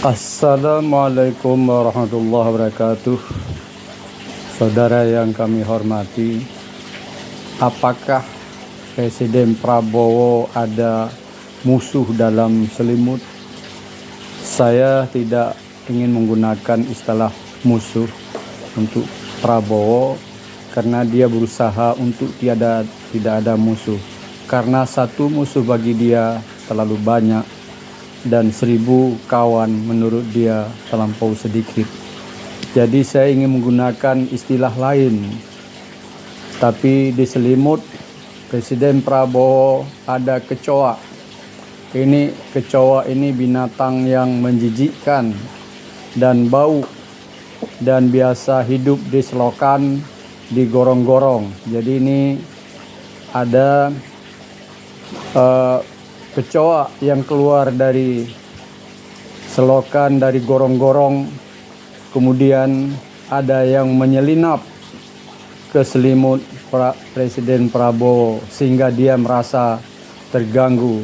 Assalamualaikum warahmatullahi wabarakatuh. Saudara yang kami hormati, apakah Presiden Prabowo ada musuh dalam selimut? Saya tidak ingin menggunakan istilah musuh untuk Prabowo karena dia berusaha untuk tidak ada musuh. Karena satu musuh bagi dia terlalu banyak dan 1000 kawan menurut dia terlampau sedikit. Jadi saya ingin menggunakan istilah lain. Tapi di selimut Presiden Prabowo ada kecoa. Kecoa ini binatang yang menjijikkan dan bau dan biasa hidup di selokan, di gorong-gorong. Jadi ini ada kecoa yang keluar dari selokan, dari gorong-gorong, kemudian ada yang menyelinap ke selimut Presiden Prabowo sehingga dia merasa terganggu.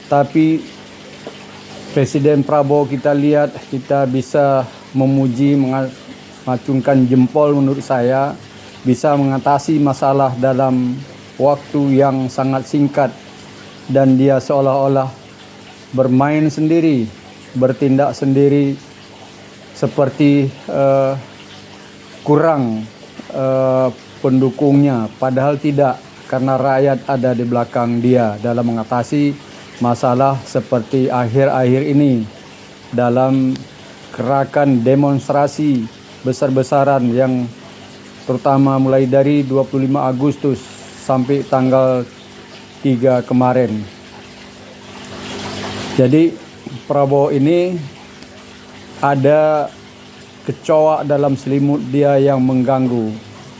Tapi Presiden Prabowo kita lihat, kita bisa memuji, mengacungkan jempol menurut saya, bisa mengatasi masalah dalam waktu yang sangat singkat. Dan dia seolah-olah bermain sendiri, bertindak sendiri seperti kurang pendukungnya. Padahal tidak, karena rakyat ada di belakang dia dalam mengatasi masalah seperti akhir-akhir ini. Dalam gerakan demonstrasi besar-besaran yang terutama mulai dari 25 Agustus sampai tanggal 3 kemarin. Jadi Prabowo ini ada kecoa dalam selimut dia yang mengganggu.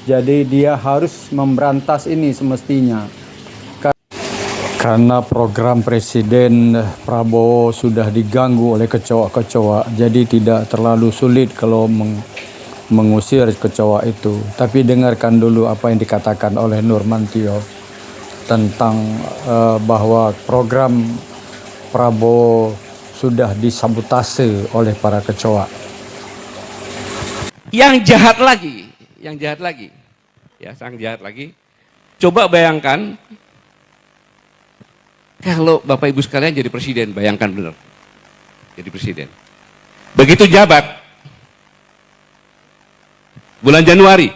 Jadi dia harus memberantas ini semestinya. Karena program Presiden Prabowo sudah diganggu oleh kecoa-kecoa, jadi tidak terlalu sulit kalau mengusir kecoa itu. Tapi dengarkan dulu apa yang dikatakan oleh Nurmantio tentang bahwa program Prabowo sudah disabotase oleh para kecoa. Yang jahat lagi, sang jahat lagi. Coba bayangkan kalau Bapak Ibu sekalian jadi presiden, bayangkan benar, jadi presiden. Begitu jabat, bulan Januari,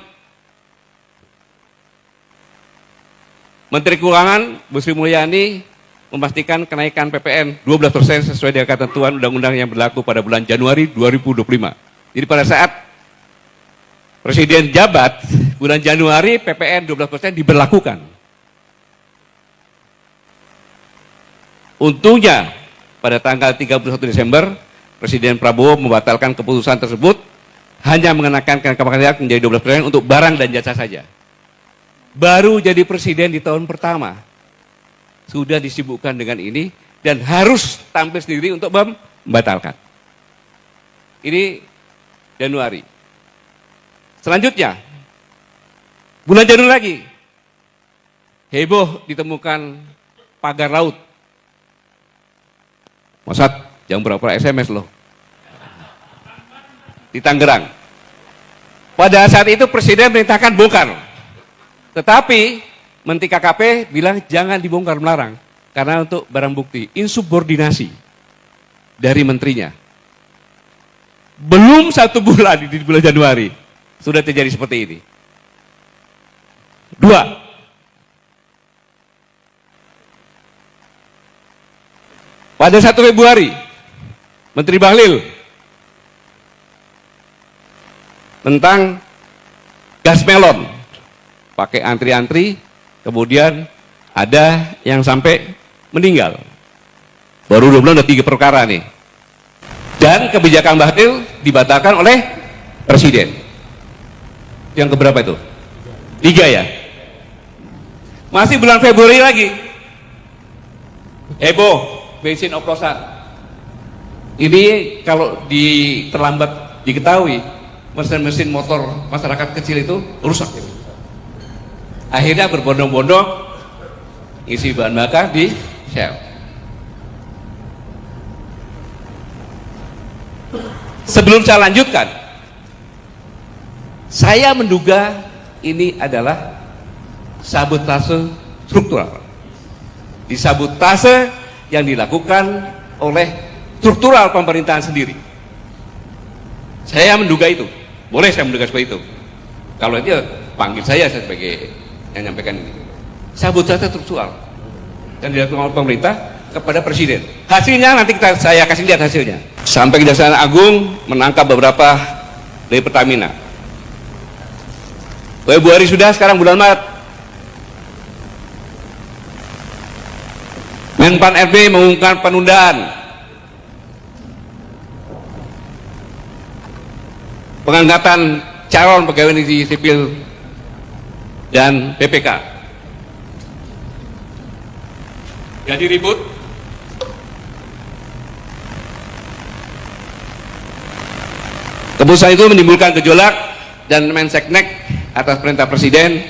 Menteri Keuangan Bu Sri Mulyani memastikan kenaikan PPN 12% sesuai dengan ketentuan undang-undang yang berlaku pada bulan Januari 2025. Jadi pada saat Presiden jabat, bulan Januari PPN 12% diberlakukan. Untungnya pada tanggal 31 Desember, Presiden Prabowo membatalkan keputusan tersebut, hanya mengenakan kenaikan pajak menjadi 12% untuk barang dan jasa saja. Baru jadi presiden di tahun pertama sudah disibukkan dengan ini dan harus tampil sendiri untuk membatalkan. Ini Januari. Selanjutnya bulan Januari lagi heboh ditemukan pagar laut. Masat jam berapa SMS loh di Tangerang. Pada saat itu presiden merintahkan bongkar. Tetapi Menteri KKP bilang jangan dibongkar, melarang. Karena untuk barang bukti, insubordinasi dari menterinya. Belum 1 bulan di bulan Januari, sudah terjadi seperti ini. 2. Pada 1 Februari, Menteri Bahlil tentang gas melon. Pakai antri-antri, kemudian ada yang sampai meninggal. Baru 2 bulan udah 3 perkara nih. Dan kebijakan Bahlil dibatalkan oleh Presiden. Yang keberapa itu? 3 ya? Masih bulan Februari lagi. Heboh, bensin oplosan. Ini kalau terlambat diketahui, mesin-mesin motor masyarakat kecil itu rusak. Akhirnya berbondong-bondong isi bahan bakar di Shell. Sebelum saya lanjutkan, saya menduga ini adalah sabotase struktural. Disabotase yang dilakukan oleh struktural pemerintahan sendiri. Saya menduga itu. Boleh saya menduga seperti itu. Kalau itu panggil saya sebagai yang menyampaikan ini. Sabotase struktural yang dilakukan oleh pemerintah kepada presiden. Hasilnya nanti saya kasih lihat hasilnya. Sampai Kejaksaan Agung menangkap beberapa dari Pertamina. Februari sudah, sekarang bulan Maret. Menpan RB mengumumkan penundaan pengangkatan calon pegawai negeri sipil dan PPK. Jadi ribut. Keputusan itu menimbulkan gejolak dan Menseknek atas perintah Presiden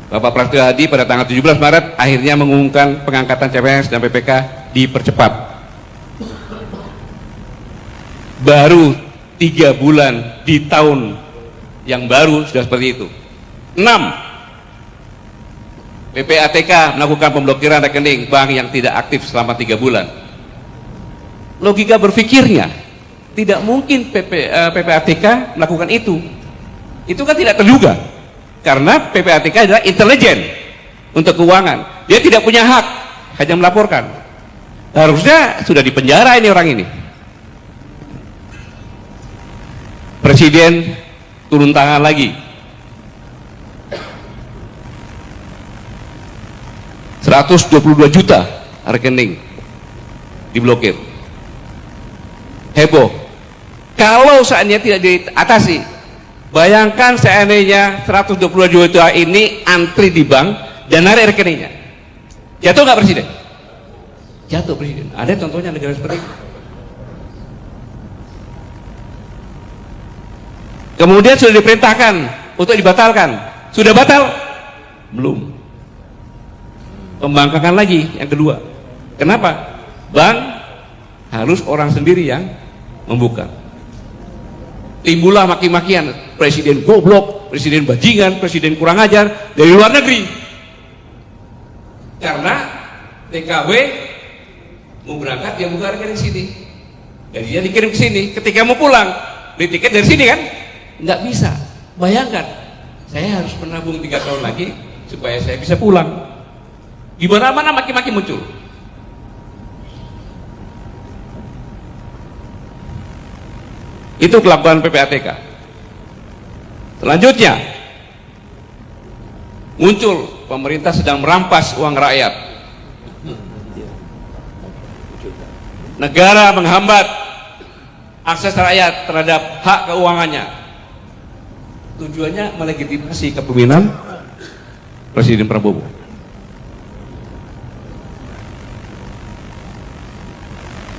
Bapak Prasetyo Adi pada tanggal 17 Maret akhirnya mengumumkan pengangkatan CPNS dan PPK dipercepat. Baru 3 bulan di tahun yang baru sudah seperti itu. 6. PPATK melakukan pemblokiran rekening bank yang tidak aktif selama 3 bulan. Logika berpikirnya, tidak mungkin PPATK melakukan itu. Itu kan tidak terduga. Karena PPATK adalah intelijen untuk keuangan. Dia tidak punya hak, hanya melaporkan. Harusnya sudah dipenjara ini orang ini. Presiden turun tangan lagi. 122 juta rekening diblokir. Heboh. Kalau seandainya tidak diatasi, bayangkan seandainya 122 juta ini antri di bank dan narik rekeningnya. Jatuh nggak Presiden? Jatuh Presiden. Ada contohnya negara seperti itu. Kemudian sudah diperintahkan untuk dibatalkan. Sudah batal? Belum. Pembangkangan lagi yang kedua. Kenapa? Bank harus orang sendiri yang membuka. Timbullah maki-makian, presiden goblok, presiden bajingan, presiden kurang ajar dari luar negeri. Karena TKW mau berangkat dia buka rekening sini, jadi dia dikirim ke sini. Ketika mau pulang, beli tiket dari sini kan, nggak bisa. Bayangkan, saya harus menabung 3 tahun lagi supaya saya bisa pulang. Di mana-mana maki-maki muncul. Itu kelakuan PPATK. Selanjutnya muncul pemerintah sedang merampas uang rakyat. Negara menghambat akses rakyat terhadap hak keuangannya. Tujuannya melegitimasi kepemimpinan Presiden Prabowo.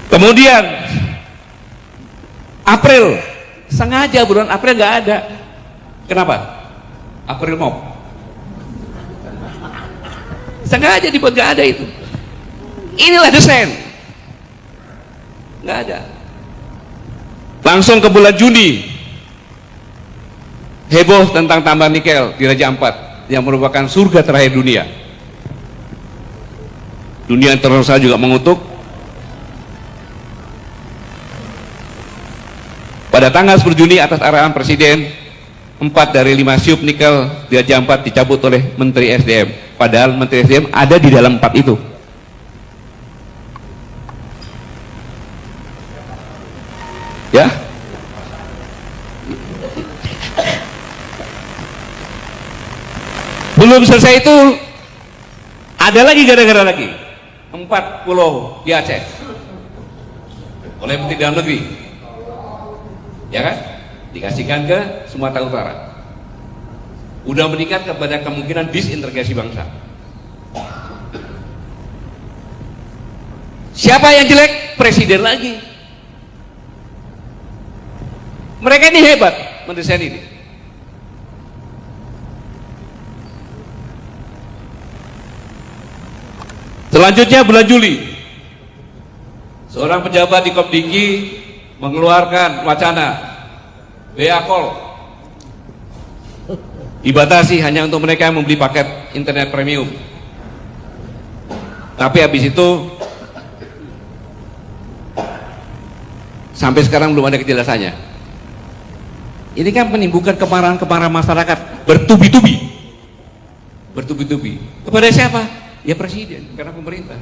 Kemudian April, sengaja bulan April nggak ada. Kenapa? April mau. Sengaja dibuat nggak ada itu. Inilah desain. Nggak ada. Langsung ke bulan Juni, heboh tentang tambang nikel di Raja Ampat yang merupakan surga terakhir dunia. Dunia internasional juga mengutuk. Pada tanggal 10 Juni atas arahan Presiden, 4 dari 5 siup nikel di Raja Ampat dicabut oleh Menteri SDM. Padahal Menteri SDM ada di dalam 4 itu. Ya. Belum selesai itu, ada lagi gara-gara lagi. 4 pulau di Aceh oleh Menteri Dalam Negeri. Ya kan, dikasihkan ke Sumatera Utara. Udah meningkat kepada kemungkinan disintegrasi bangsa. Siapa yang jelek? Presiden lagi. Mereka ini hebat mendesain ini. Selanjutnya bulan Juli, seorang pejabat di Kopdiki mengeluarkan wacana bea call dibatasi hanya untuk mereka yang membeli paket internet premium. Tapi habis itu sampai sekarang belum ada kejelasannya. Ini kan menimbulkan kemarahan masyarakat bertubi-tubi. Kepada siapa? Ya presiden, karena pemerintah.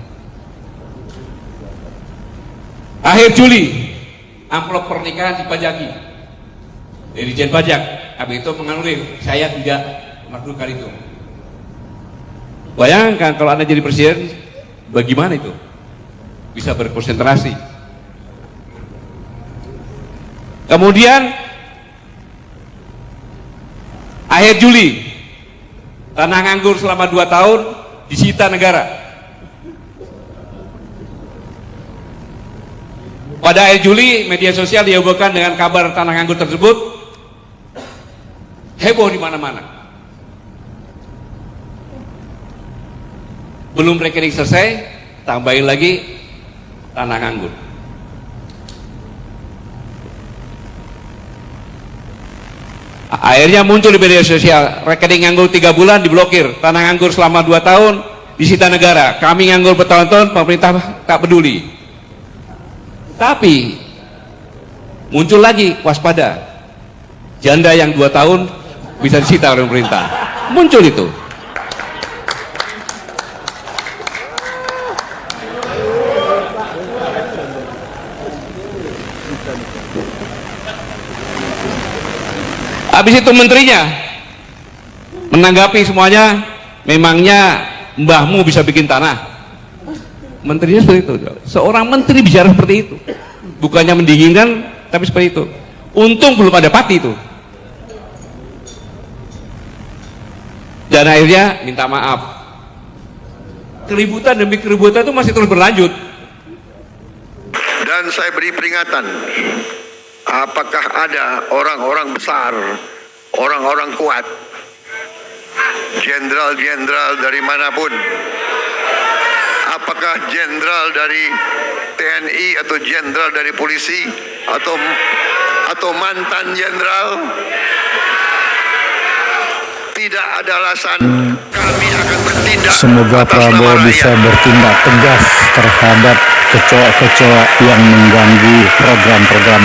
Akhir Juli, amplop pernikahan dipajaki dari Dirjen Pajak. Habis itu menganulir, saya tidak melakukan itu. Bayangkan kalau Anda jadi presiden, bagaimana itu? Bisa berkonsentrasi. Kemudian akhir Juli, tanah nganggur selama 2 tahun disita negara. Pada akhir Juli, media sosial dihebohkan dengan kabar tanah nganggur tersebut, heboh di mana-mana. Belum rekening selesai, tambahin lagi tanah nganggur. Akhirnya muncul di media sosial, rekening nganggur 3 bulan diblokir, tanah nganggur selama 2 tahun disita negara. Kami nganggur bertahun-tahun, pemerintah tak peduli. Tapi muncul lagi, waspada, janda yang 2 tahun bisa disita oleh pemerintah. Muncul itu. Habis itu menterinya menanggapi semuanya, memangnya mbahmu bisa bikin tanah? Menterinya seperti itu. Seorang menteri bicara seperti itu, bukannya mendinginkan, tapi seperti itu. Untung belum ada pati itu. Dan akhirnya minta maaf. Keributan demi keributan itu masih terus berlanjut. Dan saya beri peringatan, apakah ada orang-orang besar, orang-orang kuat, jenderal-jenderal dari manapun, apakah jenderal dari TNI atau jenderal dari polisi atau mantan jenderal, tidak ada alasan kami akan bertindak. Semoga atas Prabowo nama bisa rakyat. bertindak tegas terhadap kecoa-kecoa yang mengganggu program-program